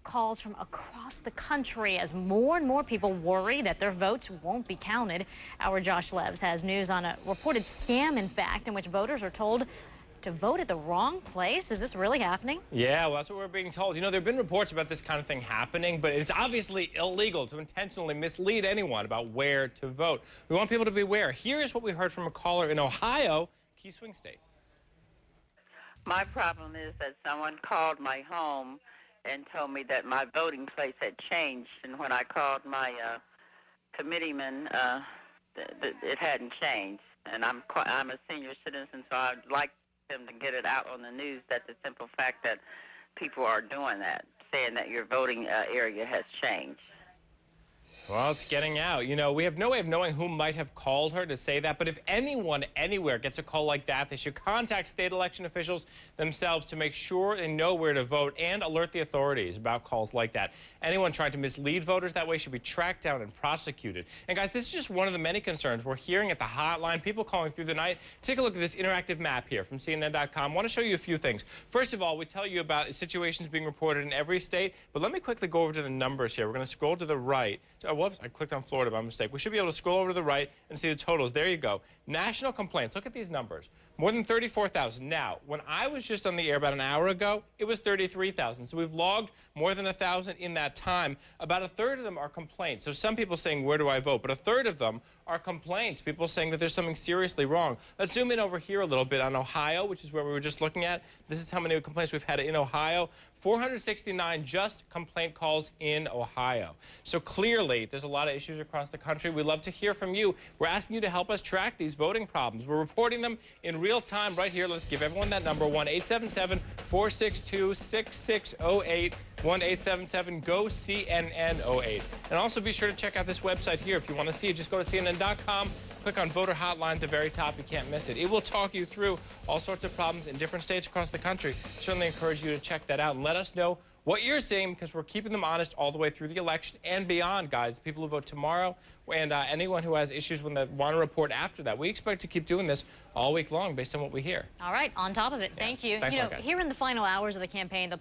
Calls from across the country as more and more people worry that their votes won't be counted. Our Josh Levs has news on a reported scam, in fact, in which voters are told to vote at the wrong place. Is this really happening? Yeah, well, that's what we're being told. You know, there have been reports about this kind of thing happening, but it's obviously illegal to intentionally mislead anyone about where to vote. We want people to be aware. Here's what we heard from a caller in Ohio, key swing state. My problem is that someone called my home and told me that my voting place had changed, and when I called my committeeman, it hadn't changed. And I'm a senior citizen, so I'd like them to get it out on the news that the simple fact that people are doing that, saying that your voting area has changed. Well, it's getting out. You know, we have no way of knowing who might have called her to say that, but if anyone anywhere gets a call like that, they should contact state election officials themselves to make sure they know where to vote and alert the authorities about calls like that. Anyone trying to mislead voters that way should be tracked down and prosecuted. And guys, this is just one of the many concerns we're hearing at the hotline, people calling through the night. Take a look at this interactive map here from CNN.com. I want to show you a few things. First of all, we tell you about situations being reported in every state, but let me quickly go over to the numbers here. We're going to scroll to the right. Whoops, I clicked on Florida by mistake. We should be able to scroll over to the right and see the totals. There you go. National complaints. Look at these numbers. More than 34,000. Now, when I was just on the air about an hour ago, it was 33,000. So we've logged more than 1,000 in that time. About a third of them are complaints. So some people saying, where do I vote? But a third of them are complaints. People saying that there's something seriously wrong. Let's zoom in over here a little bit on Ohio, which is where we were just looking at. This is how many complaints we've had in Ohio. 469 just complaint calls in Ohio. So clearly, there's a lot of issues across the country. We'd love to hear from you. We're asking you to help us track these voting problems. We're reporting them in real time right here. Let's give everyone that number, 1-877-462-6608. 1-877-GO-CNN08. And also be sure to check out this website here. If you want to see it, just go to CNN.com, click on Voter Hotline at the very top. You can't miss it. It will talk you through all sorts of problems in different states across the country. Certainly encourage you to check that out and let us know what you're seeing, because we're keeping them honest all the way through the election and beyond, guys. People who vote tomorrow and anyone who has issues when they want to report after that. We expect to keep doing this all week long based on what we hear. All right, on top of it. Yeah. Thank you. Thanks You a know, lot, guys. here in the final hours of the campaign, the